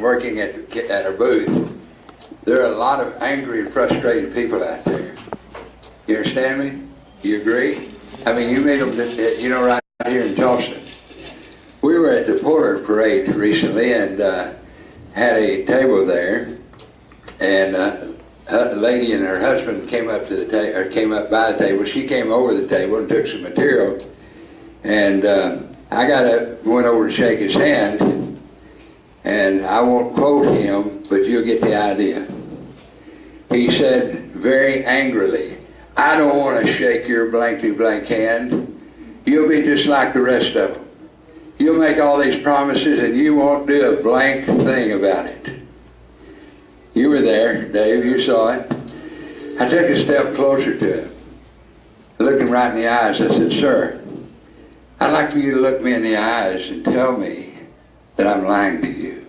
working at our booth, there are a lot of angry and frustrated people out there. You understand me? You agree? I mean, you meet them, right here in Tulsa. We were at the Puller Parade recently and had a table there, and a lady and her husband came up to the came up by the table. She came over the table and took some material, and I went over to shake his hand, and I won't quote him, but you'll get the idea. He said very angrily, "I don't want to shake your blankety blank hand. You'll be just like the rest of them. You'll make all these promises and you won't do a blank thing about it." You were there, Dave, you saw it. I took a step closer to him. I looked him right in the eyes. I said, "Sir, I'd like for you to look me in the eyes and tell me that I'm lying to you."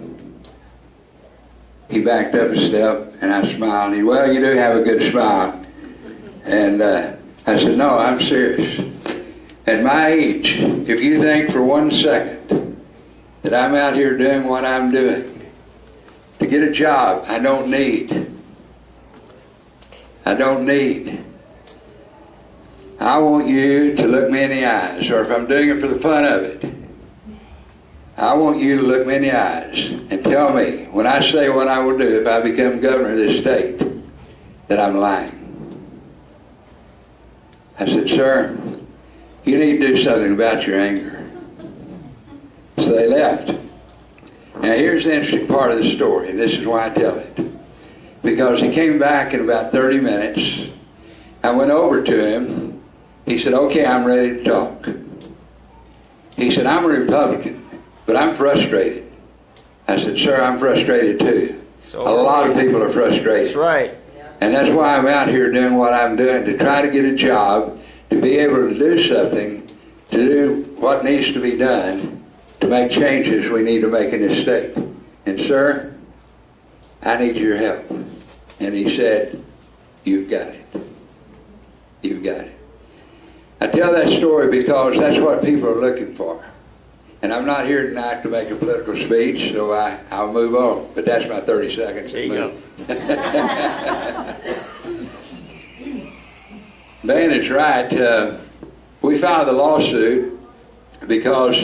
He backed up a step, and I smiled. He, "Well, you do have a good smile." And I said, "No, I'm serious. At my age, if you think for 1 second that I'm out here doing what I'm doing to get a job I don't need, I want you to look me in the eyes, or if I'm doing it for the fun of it, I want you to look me in the eyes and tell me, when I say what I will do if I become governor of this state, that I'm lying." I said, "Sir, you need to do something about your anger." So they left. Now here's the interesting part of the story, and this is why I tell it. Because he came back in about 30 minutes. I went over to him. He said, "Okay, I'm ready to talk." He said, "I'm a Republican, but I'm frustrated." I said, "Sir, I'm frustrated too. A lot of people are frustrated." That's right. And that's why I'm out here doing what I'm doing, to try to get a job, to be able to do something, to do what needs to be done, to make changes we need to make in this state. And sir, I need your help. And he said, "You've got it. You've got it." I tell that story because that's what people are looking for. And I'm not here tonight to make a political speech, so I'll move on. But that's my 30 seconds. There you go. Dan is right. We filed a lawsuit because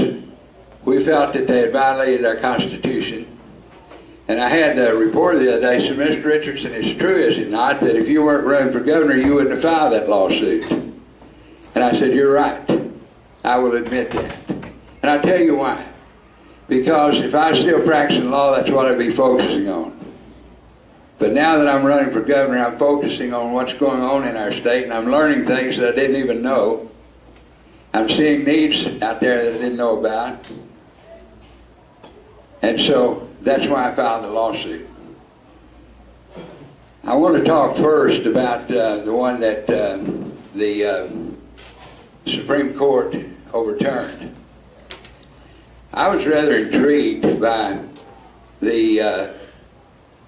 we felt that they had violated our Constitution. And I had a reporter the other day said, "Mr. Richardson, it's true, is it not, that if you weren't running for governor, you wouldn't have filed that lawsuit?" And I said, "You're right. I will admit that." And I'll tell you why. Because if I was still practicing law, that's what I'd be focusing on. But now that I'm running for governor, I'm focusing on what's going on in our state, and I'm learning things that I didn't even know. I'm seeing needs out there that I didn't know about. And so that's why I filed the lawsuit. I want to talk first about the one that the Supreme Court overturned. I was rather intrigued by the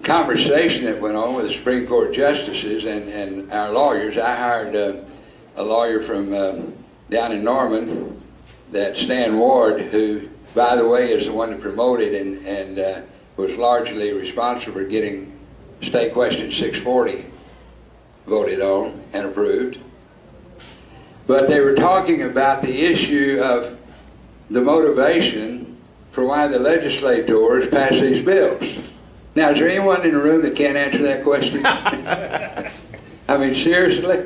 conversation that went on with the Supreme Court justices and our lawyers. I hired a lawyer from down in Norman, that Stan Ward, who, by the way, is the one that promoted and was largely responsible for getting State Question 640 voted on and approved. But they were talking about the issue of the motivation for why the legislators pass these bills. Now, is there anyone in the room that can't answer that question? I mean, seriously?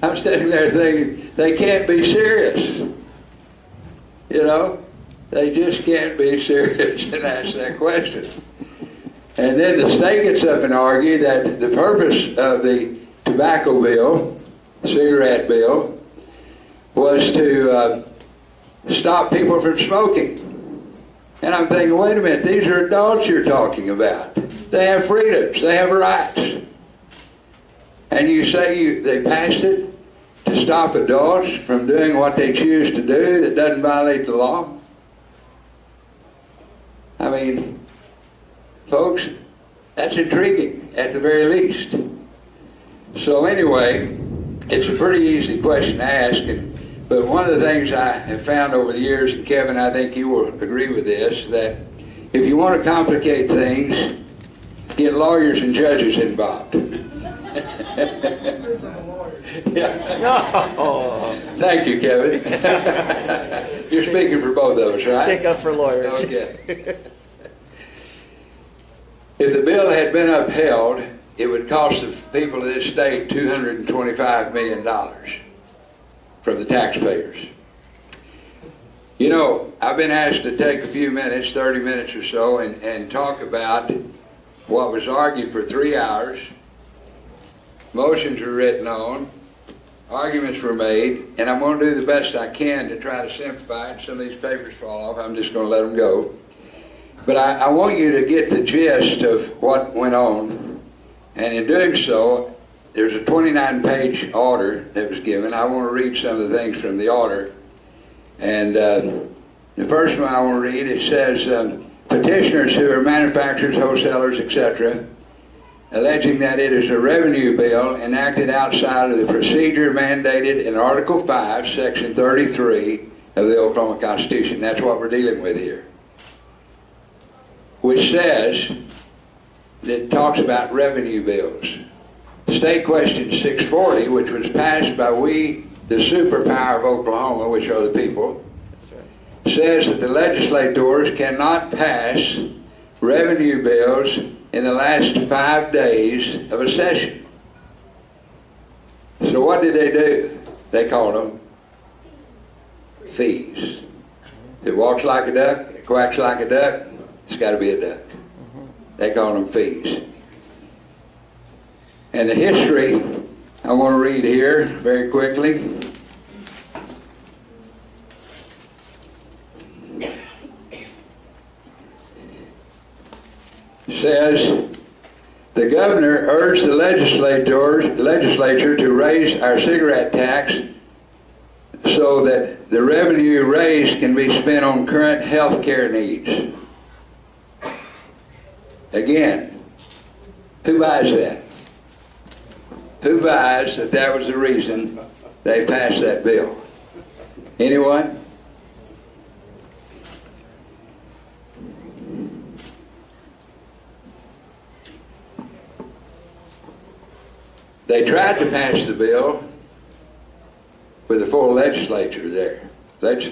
I'm sitting there thinking, they can't be serious. You know? They just can't be serious and ask that question. And then the state gets up and argue that the purpose of the tobacco bill, cigarette bill, was to stop people from smoking. And I'm thinking, wait a minute, these are adults you're talking about. They have freedoms, they have rights. And you say they passed it to stop adults from doing what they choose to do that doesn't violate the law? I mean, folks, that's intriguing at the very least. So anyway, it's a pretty easy question to ask, but one of the things I have found over the years, and Kevin, I think you will agree with this, that if you want to complicate things, get lawyers and judges involved. No. Thank you, Kevin. You're speaking for both of us, right? Stick up for lawyers. Okay. If the bill had been upheld, it would cost the people of this state $225 million from the taxpayers. You know, I've been asked to take a few minutes, 30 minutes or so, and talk about what was argued for 3 hours. Motions were written on, arguments were made, and I'm going to do the best I can to try to simplify it. Some of these papers fall off, I'm just going to let them go. But I want you to get the gist of what went on, and in doing so, there's a 29-page order that was given. I want to read some of the things from the order. And the first one I want to read, it says, petitioners who are manufacturers, wholesalers, etc., alleging that it is a revenue bill enacted outside of the procedure mandated in Article 5, Section 33 of the Oklahoma Constitution. That's what we're dealing with here. Which says, that talks about revenue bills. State Question 640, which was passed by we, the superpower of Oklahoma, which are the people, says that the legislators cannot pass revenue bills in the last 5 days of a session. So what did they do? They called them fees. It walks like a duck, it quacks like a duck, it's got to be a duck. They call them fees. And the history, I want to read here very quickly. Says, the governor urged the legislature to raise our cigarette tax so that the revenue raised can be spent on current health care needs. Again, who buys that? Who buys that that was the reason they passed that bill? Anyone? They tried to pass the bill with the full legislature there.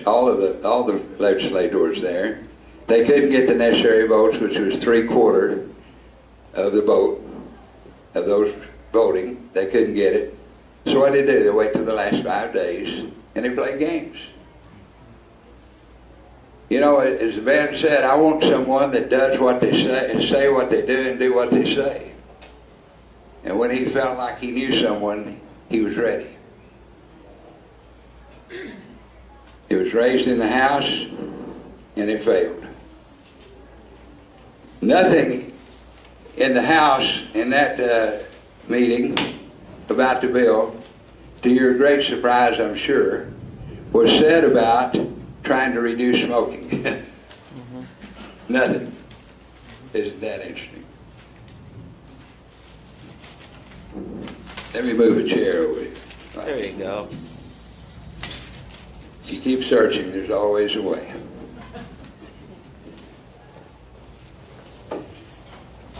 All the legislators there. They couldn't get the necessary votes, which was 3/4 of the vote, of those voting. They couldn't get it. So what did they do? They wait till the last 5 days, and they play games. You know, as the band said, I want someone that does what they say what they do, and do what they say. And when he felt like he knew someone, he was ready. It was raised in the House, and it failed. Nothing in the House in that meeting about the bill, to your great surprise, I'm sure, was said about trying to reduce smoking. Nothing. Isn't that interesting? Let me move a chair over here. There you go. You keep searching, there's always a way.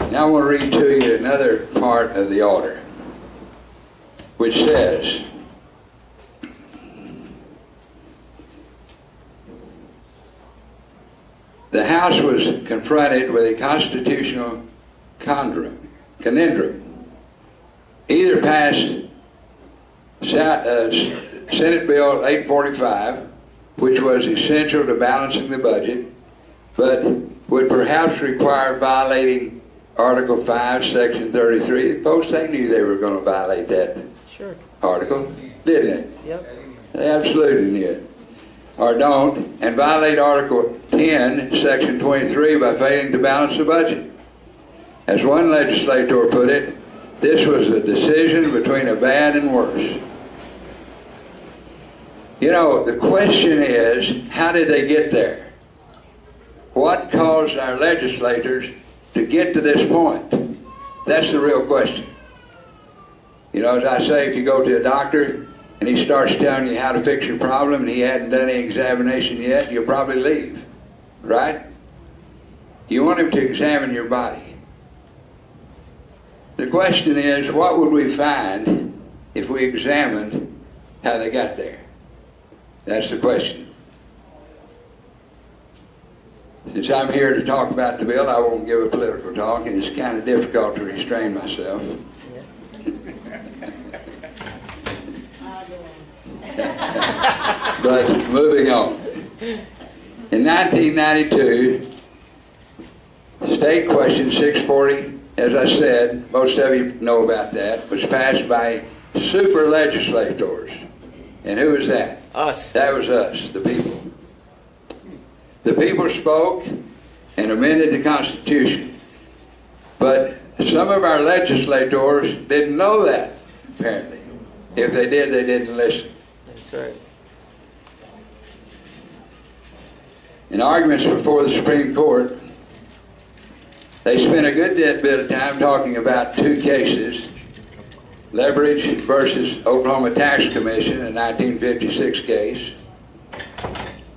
Now I want to read to you another part of the order, which says, the House was confronted with a constitutional conundrum. Either pass Senate Bill 845, which was essential to balancing the budget, but would perhaps require violating Article 5, Section 33. Folks, they knew they were going to violate that article, didn't they? Yep. They absolutely knew it. Or don't, and violate Article 10, Section 23 by failing to balance the budget. As one legislator put it, this was a decision between a bad and worse. You know, the question is, how did they get there? What caused our legislators to get to this point? That's the real question. You know, as I say, if you go to a doctor and he starts telling you how to fix your problem and he hadn't done any examination yet, you'll probably leave, right? You want him to examine your body. The question is, what would we find if we examined how they got there? That's the question. Since I'm here to talk about the bill, I won't give a political talk, and it's kind of difficult to restrain myself. But moving on. In 1992, State Question 640, as I said, most of you know about that, was passed by super legislators. And who was that? Us. That was us, the people. The people spoke and amended the Constitution. But some of our legislators didn't know that, apparently. If they did, they didn't listen. That's right. In arguments before the Supreme Court, they spent a good bit of time talking about two cases, Leverage versus Oklahoma Tax Commission, a 1956 case,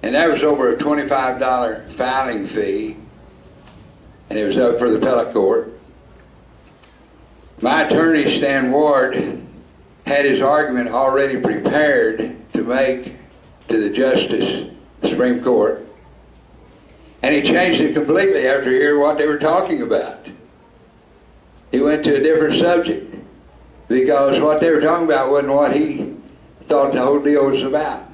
and that was over a $25 filing fee, and it was up for the appellate court. My attorney, Stan Ward, had his argument already prepared to make to the Supreme Court, and he changed it completely after hearing what they were talking about. He went to a different subject because what they were talking about wasn't what he thought the whole deal was about.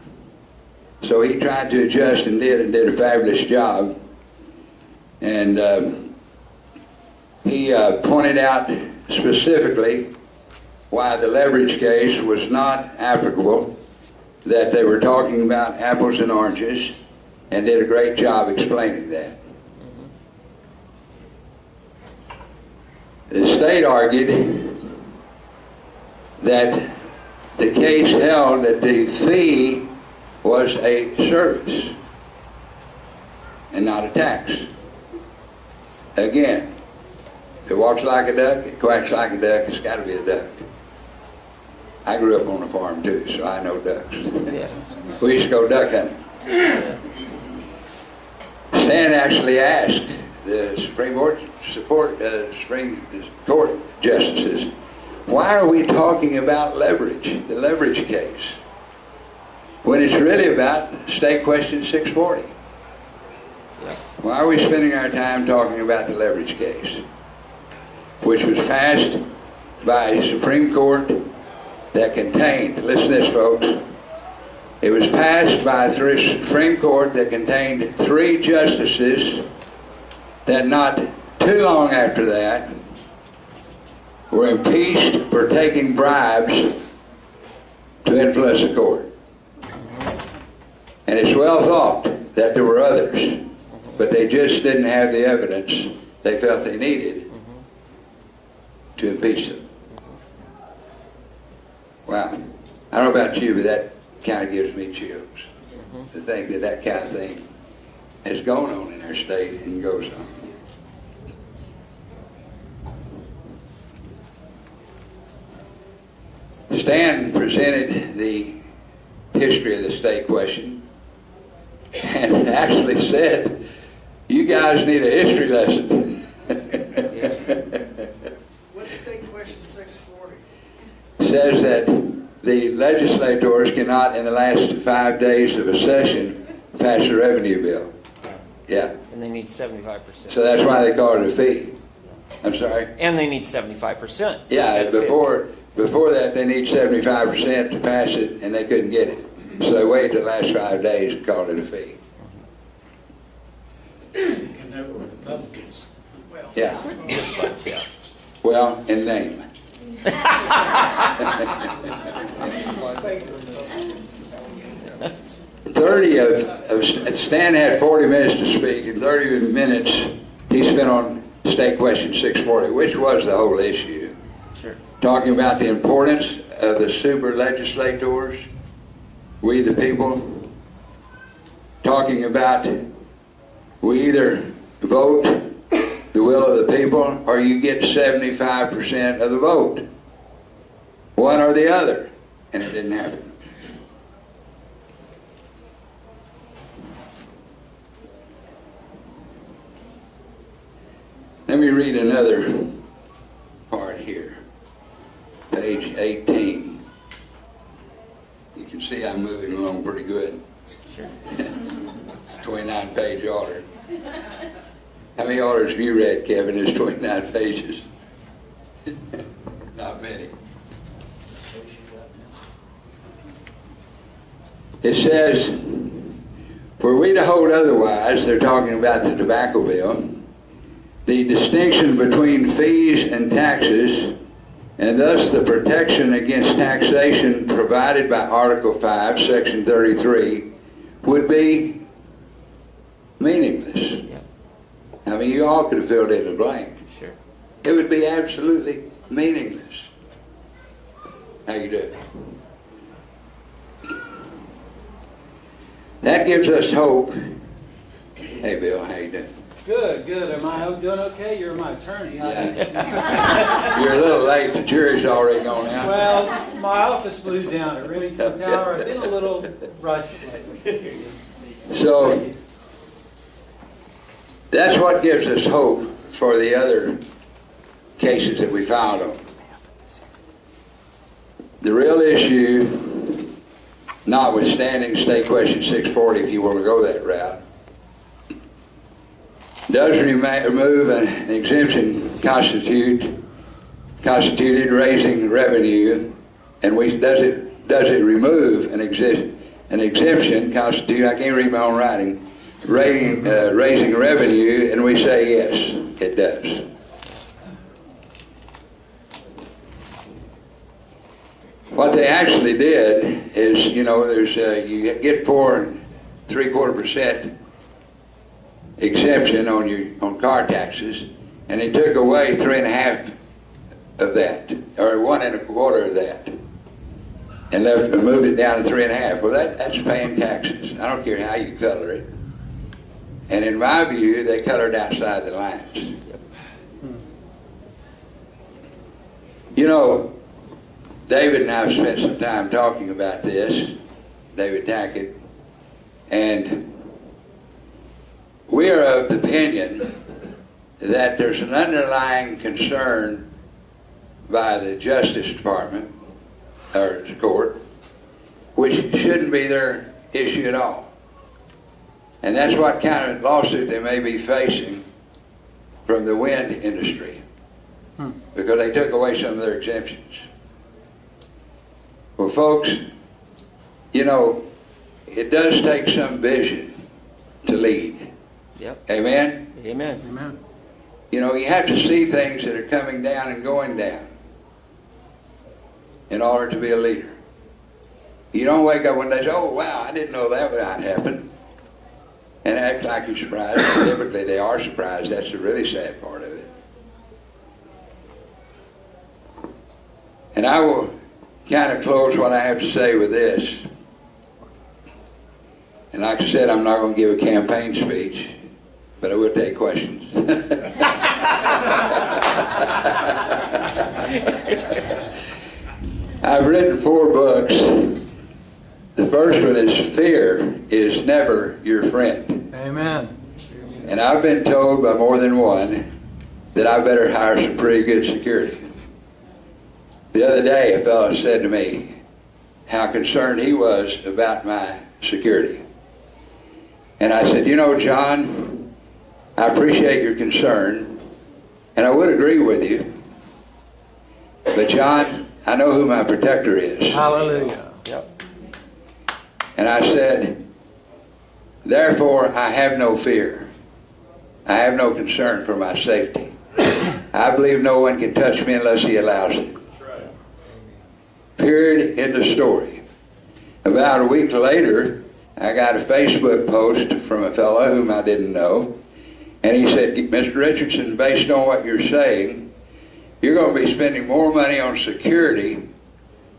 So he tried to adjust and did a fabulous job. And he pointed out specifically why the Leverage case was not applicable, that they were talking about apples and oranges, and did a great job explaining that. The state argued that the case held that the fee was a service and not a tax. Again, if it walks like a duck, it quacks like a duck, it's got to be a duck. I grew up on a farm too, so I know ducks. Yeah. We used to go duck hunting. Stan actually asked the Supreme Court justices, why are we talking about leverage, the leverage case, when it's really about State Question 640? Yeah. Why are we spending our time talking about the leverage case, which was passed by a Supreme Court that contained, listen to this, folks, it was passed by a Supreme Court that contained 3 justices that not too long after that were impeached for taking bribes to influence the court. And it's well thought that there were others, but they just didn't have the evidence they felt they needed to impeach them. Wow. I don't know about you, but that kind of gives me chills to think that that kind of thing has gone on in our state and goes on. Stan presented the history of the state question and actually said, you guys need a history lesson. What's State Question 640? Says that the legislators cannot, in the last 5 days of a session, pass a revenue bill. Yeah. And they need 75%. So that's why they call it a fee. I'm sorry? And they need 75%. Yeah, before that, they need 75% to pass it, and they couldn't get it. So they waited the last 5 days and called it a fee. And there were Republicans. Yeah. Yeah. Well, in name. 30 of Stan had 40 minutes to speak, and 30 minutes he spent on State Question 640, which was the whole issue. Sure. Talking about the importance of the super legislators, we the people. Talking about we either vote the will of the people or you get 75% of the vote. One or the other. And it didn't happen. Let me read another part here. Page 18. You can see I'm moving along pretty good. Sure. 29-page order. How many orders have you read, Kevin? There's 29 pages. Not many. It says, were we to hold otherwise, they're talking about the tobacco bill, the distinction between fees and taxes, and thus the protection against taxation provided by Article 5, Section 33, would be meaningless. Yeah. I mean, you all could have filled in the blank. Sure. It would be absolutely meaningless. How you doing? That gives us hope. Hey, Bill, how you doing? Good, good. Am I doing okay? You're my attorney. Yeah. You're a little late. The jury's already gone out. Well, my office blew down at Remington Tower. I've been a little rushed lately. So that's what gives us hope for the other cases that we filed on. The real issue, notwithstanding State Question 640, if you want to go that route, does remove an exemption constituted raising revenue, and does it remove an exemption constitute, I can't read my own writing, raising revenue, and we say yes, it does. What they actually did is, there's you get 4 3/4% exemption on car taxes, and they took away 3.5 of that, or 1 1/4 of that, and moved it down to 3.5. Well, that's paying taxes. I don't care how you color it. And in my view, they colored outside the lines. David and I have spent some time talking about this, David Tackett, and we are of the opinion that there's an underlying concern by the Justice Department, or the court, which shouldn't be their issue at all. And that's what kind of lawsuit they may be facing from the wind industry, because they took away some of their exemptions. Well, folks, it does take some vision to lead. Yep. Amen? Amen. Amen. You have to see things that are coming down and going down in order to be a leader. You don't wake up one day and say, oh, wow, I didn't know that would happen, and act like you're surprised. Typically, they are surprised. That's the really sad part of it. And I will kind of close what I have to say with this. And like I said, I'm not going to give a campaign speech, but I will take questions. I've written 4 books. The first one is Fear is Never Your Friend. Amen. And I've been told by more than one that I better hire some pretty good security. The other day, a fellow said to me how concerned he was about my security. And I said, John, I appreciate your concern, and I would agree with you. But John, I know who my protector is. Hallelujah. Yep. And I said, therefore, I have no fear. I have no concern for my safety. I believe no one can touch me unless he allows it. Period. End of story. About a week later, I got a Facebook post from a fellow whom I didn't know, and he said, Mr. Richardson, based on what you're saying, you're going to be spending more money on security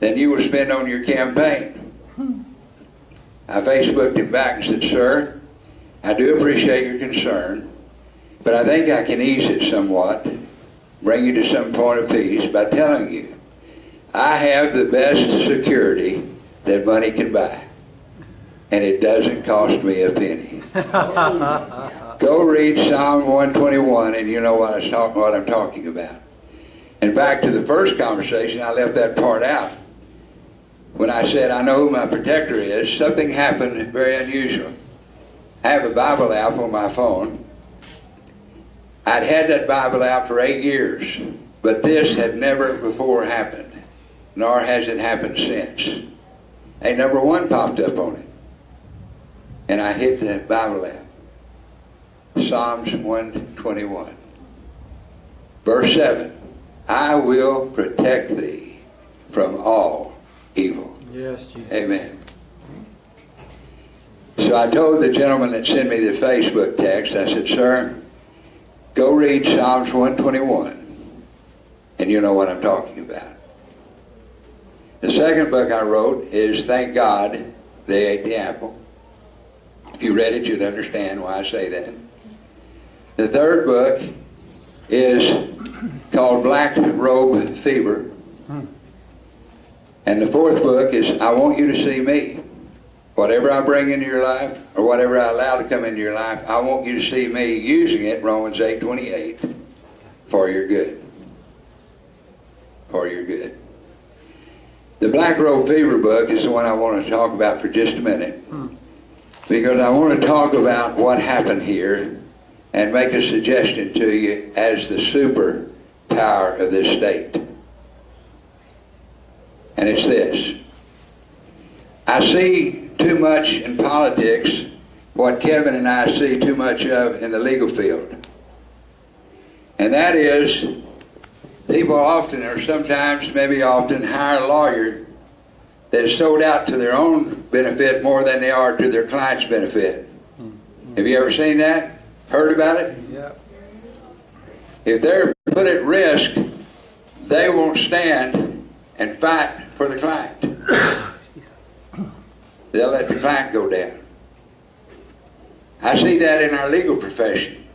than you will spend on your campaign. I Facebooked him back and said, sir, I do appreciate your concern, but I think I can ease it somewhat, bring you to some point of peace by telling you, I have the best security that money can buy, and it doesn't cost me a penny. Go read Psalm 121 and you know what I'm talking about. And back to the first conversation, I left that part out. When I said I know who my protector is, something happened very unusual. I have a Bible app on my phone. I'd had that Bible app for 8 years, but this had never before happened, nor has it happened since. A number 1 popped up on it, and I hit the Bible app. Psalms 121. Verse 7, I will protect thee from all evil. Yes, Jesus. Amen. So I told the gentleman that sent me the Facebook text, I said, sir, go read Psalms 121, and you know what I'm talking about. The second book I wrote is Thank God They Ate the Apple. If you read it, you'd understand why I say that. The third book is called Black Robe Fever. And the fourth book is I Want You to See Me. Whatever I bring into your life, or whatever I allow to come into your life, I want you to see me using it, Romans 8:28, for your good. For your good. The Black Robe Fever book is the one I want to talk about for just a minute. Because I want to talk about what happened here and make a suggestion to you as the super power of this state. And it's this. I see too much in politics what Kevin and I see too much of in the legal field. And that is, people often, or sometimes, maybe often, hire a lawyer that is sold out to their own benefit more than they are to their client's benefit. Have you ever seen that? Heard about it? Yeah. If they're put at risk, they won't stand and fight for the client. They'll let the client go down. I see that in our legal profession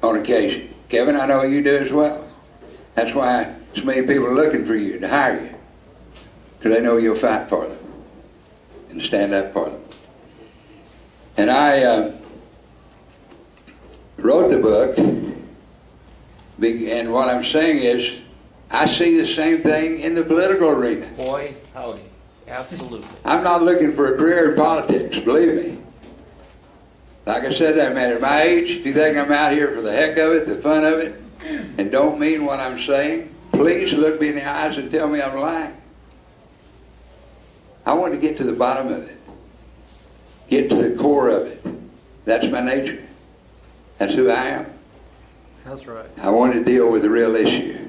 on occasion. Kevin, I know you do as well. That's why so many people are looking for you to hire you, because they know you'll fight for them and stand up for them. And I wrote the book, and what I'm saying is, I see the same thing in the political arena. Boy, howdy. Absolutely. I'm not looking for a career in politics, believe me. Like I said, that man, at my age, if you think I'm out here for the heck of it, the fun of it, and don't mean what I'm saying, please look me in the eyes and tell me I'm lying. I want to get to the bottom of it. Get to the core of it. That's my nature. That's who I am. That's right. I want to deal with the real issue.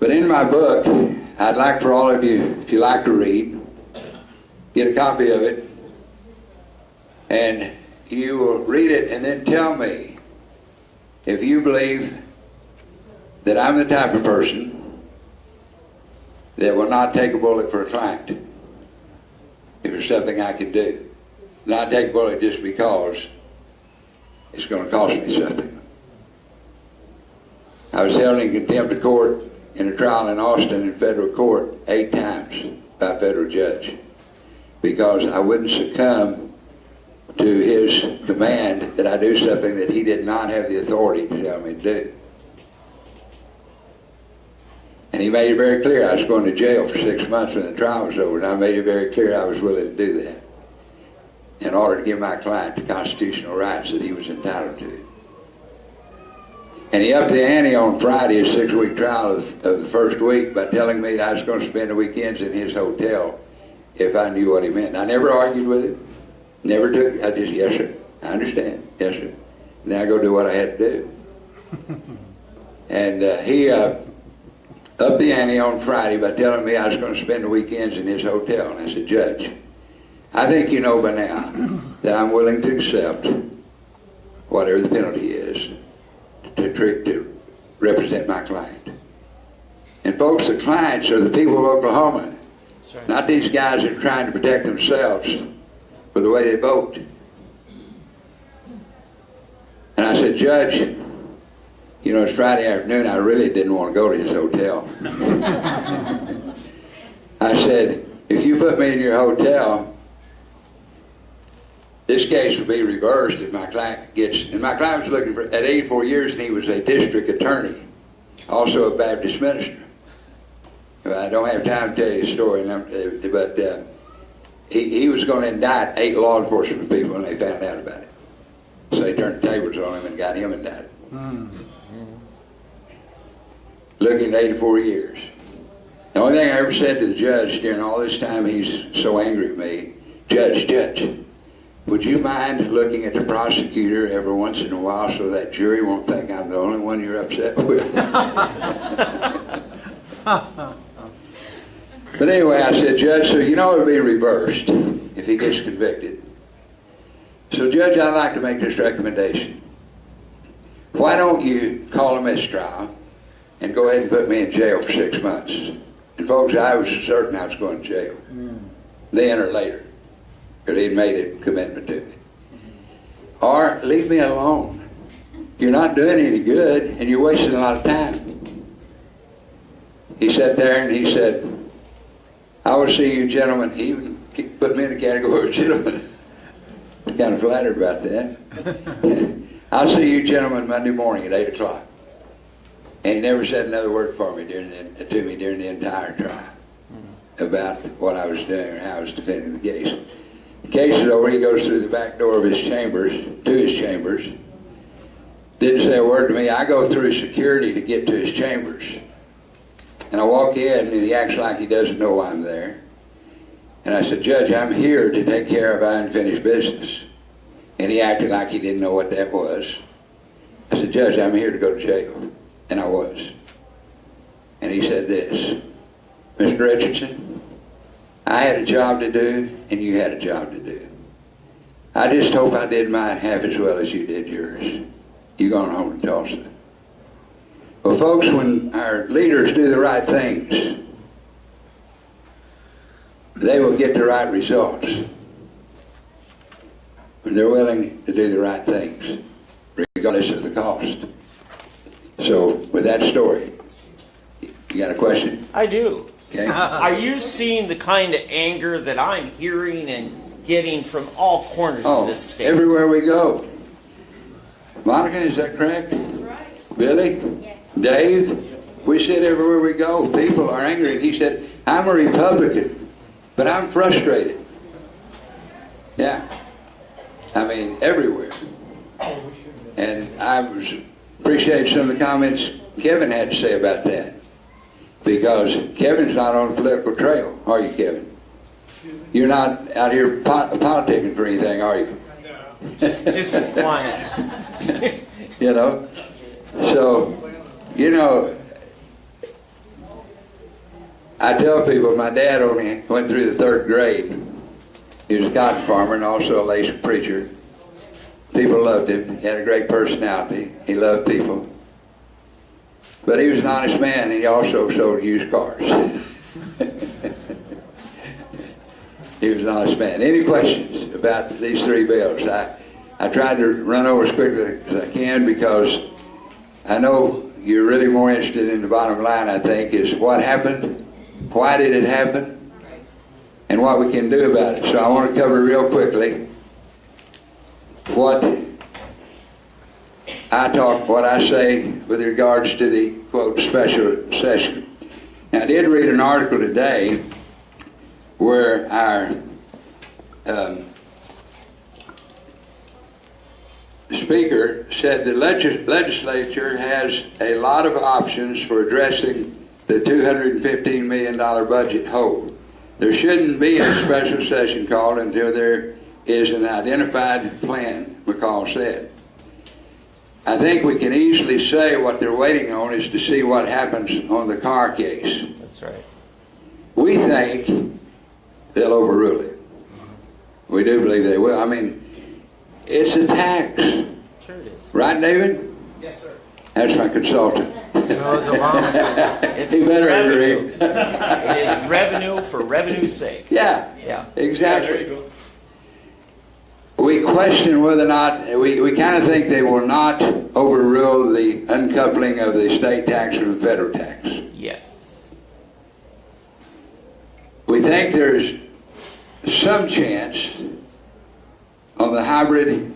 But in my book, I'd like for all of you, if you like to read, get a copy of it, and you will read it and then tell me if you believe that I'm the type of person that will not take a bullet for a client if there's something I can do. Not take a bullet just because it's going to cost me something. I was held in contempt of court in a trial in Austin in federal court 8 times by a federal judge because I wouldn't succumb to his command that I do something that he did not have the authority to tell me to do. And he made it very clear I was going to jail for 6 months when the trial was over, and I made it very clear I was willing to do that in order to give my client the constitutional rights that he was entitled to. And he upped the ante on Friday, a 6-week trial of the first week, by telling me that I was going to spend the weekends in his hotel if I knew what he meant. And I never argued with him. Never took, I just, yes sir, I understand, yes sir. And then I go do what I had to do. And he upped the ante on Friday by telling me I was going to spend the weekends in his hotel. And I said, Judge, I think you know by now that I'm willing to accept whatever the penalty is to represent my client. And folks, the clients are the people of Oklahoma, Right. not these guys that are trying to protect themselves for the way they vote. And I said, Judge, you know, it's Friday afternoon, I really didn't want to go to his hotel. I said, if you put me in your hotel, this case will be reversed if my client gets, and my client was looking for, at 84 years, and he was a district attorney, also a Baptist minister. I don't have time to tell you his story, but he was going to indict 8 law enforcement people, and they found out about it. So they turned the tables on him and got him indicted. Looking at 84 years. The only thing I ever said to the judge during all this time, he's so angry at me, Judge, would you mind looking at the prosecutor every once in a while so that jury won't think I'm the only one you're upset with? But anyway, I said, Judge, so you know it'll be reversed if he gets convicted. So, Judge, I'd like to make this recommendation. Why don't you call a mistrial and go ahead and put me in jail for 6 months? And folks, I was certain I was going to jail, then or later, because he'd made a commitment to me. Or leave me alone. You're not doing any good, and you're wasting a lot of time. He sat there and he said, I will see you gentlemen. He even put me in the category of gentlemen. I'm kind of flattered about that. I'll see you gentlemen Monday morning at 8 o'clock. And he never said another word to me during the entire trial about what I was doing or how I was defending the case. The case is over. He goes through the back door of his chambers, Didn't say a word to me. I go through security to get to his chambers. And I walk in, and he acts like he doesn't know why I'm there. And I said, Judge, I'm here to take care of unfinished business. And he acted like he didn't know what that was. I said, Judge, I'm here to go to jail. And I was. And he said this, Mr. Richardson, I had a job to do, and you had a job to do. I just hope I did mine half as well as you did yours. You going home to Tulsa. Well, folks, when our leaders do the right things, they will get the right results. When they're willing to do the right things, regardless of the cost. So, with that story, you got a question? I do. Okay. Are you seeing the kind of anger that I'm hearing and getting from all corners of this state? Everywhere we go. Monica, is that correct? That's right. Billy? Yes. Dave? We said everywhere we go, people are angry. And he said, I'm a Republican, but I'm frustrated. Yeah. I mean, everywhere. And I appreciate some of the comments Kevin had to say about that. Because Kevin's not on the political trail, are you, Kevin? You're not out here politicking for anything, are you? Just as quiet. You know? So, you know, I tell people my dad only went through the 3rd grade. He was a cotton farmer and also a lazy preacher. People loved him. He had a great personality. He loved people. But he was an honest man, and he also sold used cars. He was an honest man. Any questions about these 3 bills? I tried to run over as quickly as I can because I know you're really more interested in the bottom line, I think, is what happened, why did it happen, and what we can do about it. So I want to cover real quickly what I say with regards to the, quote, special session. Now, I did read an article today where our speaker said the legislature has a lot of options for addressing the $215 million budget hole. There shouldn't be a special session called until there is an identified plan, McCall said. I think we can easily say what they're waiting on is to see what happens on the car case. That's right. We think they'll overrule it. We do believe they will. I mean, it's a tax. Sure it is. Right, David? Yes, sir. That's my consultant. It's He better revenue. agree. It is revenue for revenue's sake. Yeah, Yeah. exactly. We question whether or not, we kind of think they will not overrule the uncoupling of the state tax from the federal tax. Yeah. We think there's some chance on the hybrid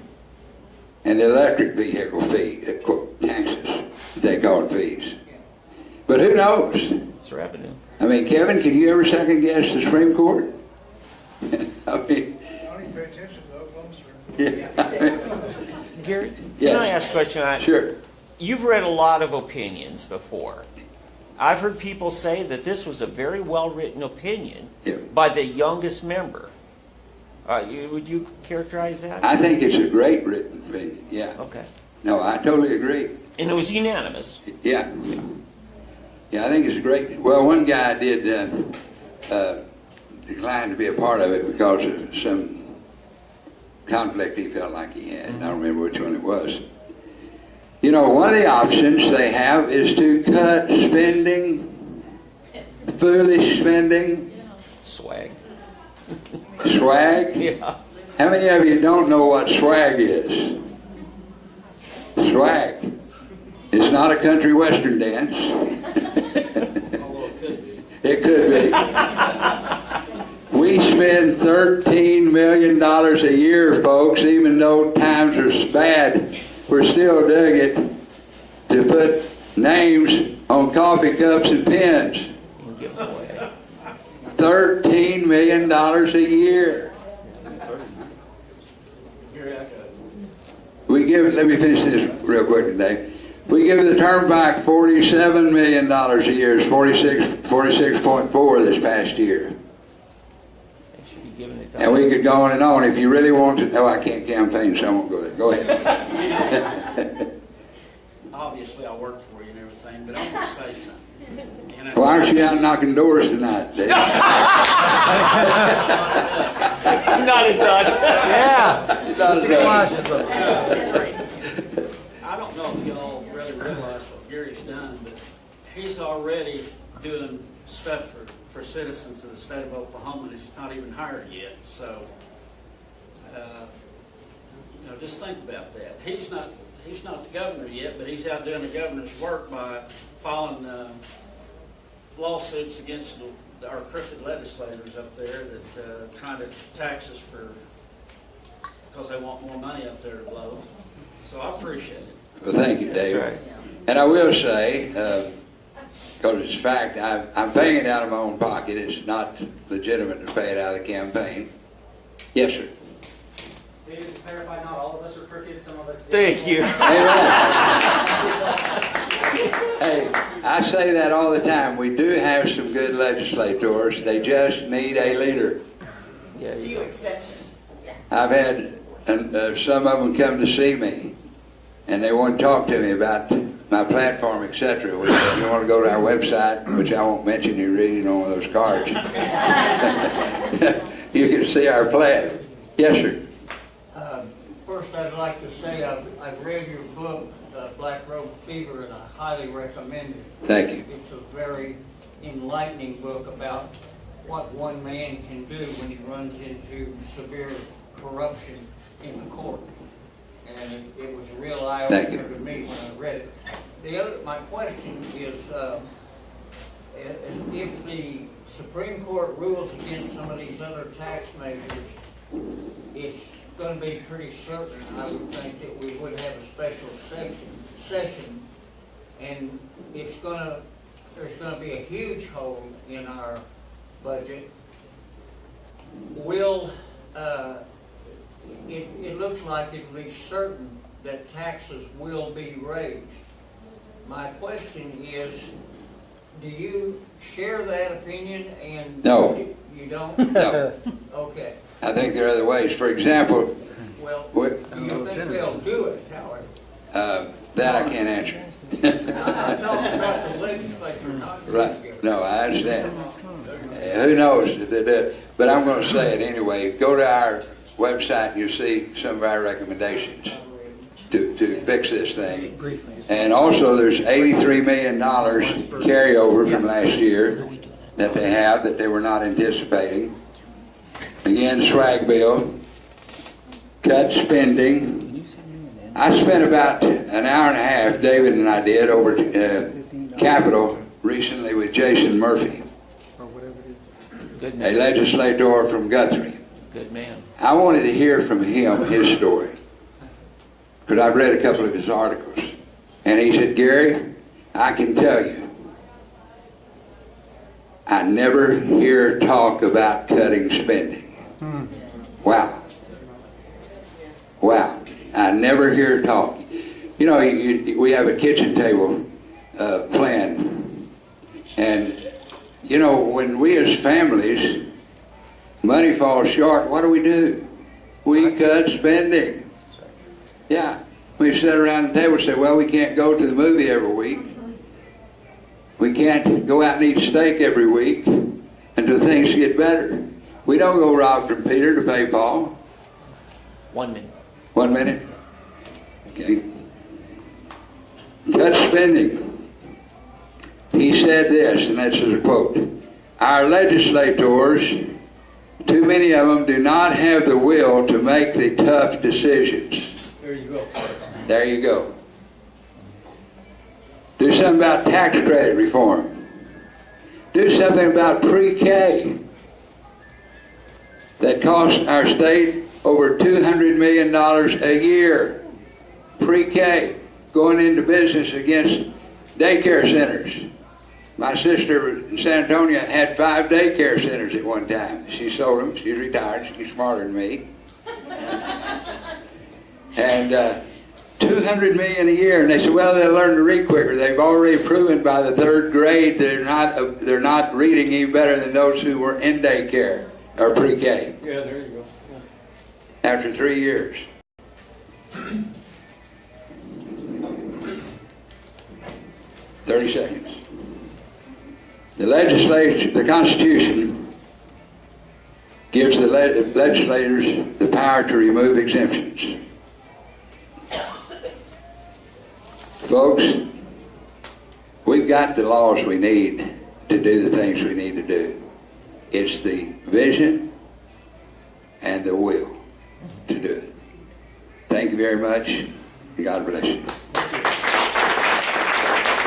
and the electric vehicle fee, taxes, they call it fees. But who knows? It's revenue. I mean, Kevin, can you ever second guess the Supreme Court? I mean, I don't even pay attention to those. yeah. Gary, Yeah. can I ask a question? Sure. You've read a lot of opinions before. I've heard people say that this was a very well-written opinion by the youngest member. Would you characterize that? I think it's a great written opinion, yeah. Okay. No, I totally agree. And it was unanimous. Yeah. Yeah, I think it's a great. Well, one guy did decline to be a part of it because of some conflict he felt like he had. I don't remember which one it was. You know, one of the options they have is to cut spending, foolish spending. Swag. Swag? Yeah. How many of you don't know what swag is? Swag. It's not a country western dance. It could be. We spend $13 million a year, folks, even though times are bad. We're still doing it to put names on coffee cups and pens. $13 million a year. We give, let me finish this real quick today. We give the turnpike $47 million a year. It's 46.4 this past year. And we could go on and on if you really want to. No, I can't campaign, so I won't go there. Go ahead. Obviously, I work for you and everything, but I'm going to say something. You know, Why aren't you out knocking doors tonight, Dave? Not a Dutch. Yeah. Not a I don't know if y'all really realize what Gary's done, but he's already doing stuff for citizens of the state of Oklahoma, and he's not even hired yet. So, you know, just think about that. He's not the governor yet, but he's out doing the governor's work by filing lawsuits against our crooked legislators up there that trying to tax us because they want more money up there to blow. So I appreciate it. Well, thank you, Dave. That's right. And I will say, because it's fact, I'm paying it out of my own pocket. It's not legitimate to pay it out of the campaign. Yes, sir. David, to clarify, not all of us are crooked, some of us... Thank you. Hey, I say that all the time. We do have some good legislators. They just need a leader. Yeah, you go. Exceptions. Yeah. I've had some of them come to see me, and they want to talk to me about my platform, etc. If you want to go to our website, which I won't mention you reading on one of those cards, you can see our plan. Yes, sir. First, I'd like to say I've read your book, Black Robe Fever, and I highly recommend it. Thank you. It's a very enlightening book about what one man can do when he runs into severe corruption in the courts. And it was a real eye-opener to me when I read it. My question is, if the Supreme Court rules against some of these other tax measures, it's going to be pretty certain, I would think, that we would have a special session, and there's going to be a huge hole in our budget. It looks like it'll be certain that taxes will be raised. My question is, do you share that opinion? And No. You don't? No. Okay. I think there are other ways. For example, Well, do you think they'll do it, however? that I can't answer. I'm talking about the legislature, not the Right. executive. No, I understand. Who knows if they do? But I'm going to say it anyway. Go to our website and you'll see some of our recommendations to fix this thing. And also there's $83 million carryover from last year that they have that they were not anticipating. Again, swag bill, cut spending. I spent about an hour and a half, David and I did, over Capitol recently with Jason Murphy, a legislator from Guthrie. Good man. I wanted to hear from him his story, because I've read a couple of his articles. And he said, Gary, I can tell you, I never hear talk about cutting spending. Wow. Wow. I never hear talk. You know, we have a kitchen table plan. And, you know, when we as families, money falls short, what do? We cut spending. Yeah. We sit around the table and say, well, we can't go to the movie every week. We can't go out and eat steak every week until things get better. We don't go rob from Peter to pay Paul. 1 minute. 1 minute? Okay. Cut spending. He said this, and this is a quote. Our legislators, too many of them, do not have the will to make the tough decisions. There you go. There you go. Do something about tax credit reform. Do something about pre-K that costs our state over $200 million a year. Pre-K, going into business against daycare centers. My sister in San Antonio had 5 daycare centers at one time. She sold them. She's retired. She's smarter than me. And $200 million a year, and they said, well, they'll learn to read quicker. They've already proven by the 3rd grade they're not reading any better than those who were in daycare or pre-K. Yeah, there you go. Yeah. After 3 years. 30 seconds. The legislature, the Constitution, gives the legislators the power to remove exemptions. Folks, we've got the laws we need to do the things we need to do. It's the vision and the will to do it. Thank you very much. God bless you.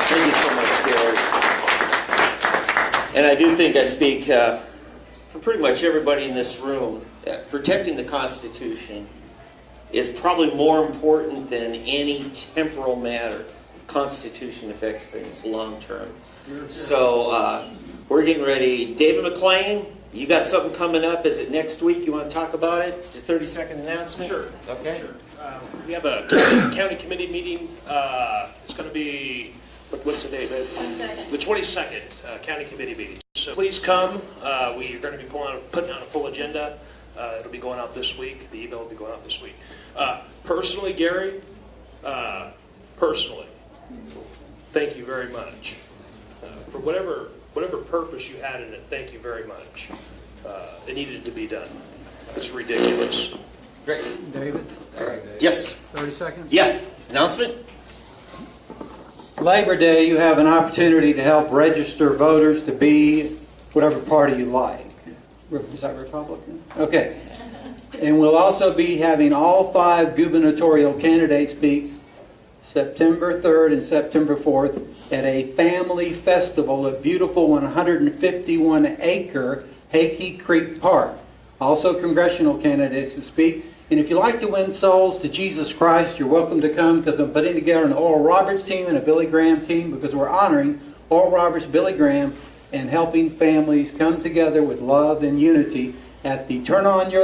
Thank you so much, Gary. And I do think I speak for pretty much everybody in this room. Protecting the Constitution is probably more important than any temporal matter. The Constitution affects things long term. So we're getting ready. David McLean, you got something coming up. Is it next week? You want to talk about it? A 30-second announcement? Sure. Okay. Sure. We have a county committee meeting. It's going to be, what's the date, babe? 22nd. The 22nd county committee meeting. So please come. We are going to be putting out a full agenda. It'll be going out this week. The email will be going out this week. Personally, Gary, thank you very much. For whatever purpose you had in it, thank you very much. It needed to be done. It's ridiculous. Great. David, All right. Yes. 30 seconds. Yeah. Announcement? Labor Day, you have an opportunity to help register voters to be whatever party you like. Is that Republican? Okay. And we'll also be having all 5 gubernatorial candidates speak September 3rd and September 4th at a family festival at beautiful 151-acre Hakey Creek Park. Also congressional candidates to speak. And if you like to win souls to Jesus Christ, you're welcome to come, because I'm putting together an Oral Roberts team and a Billy Graham team, because we're honoring Oral Roberts, Billy Graham, and helping families come together with love and unity at the Turn On Your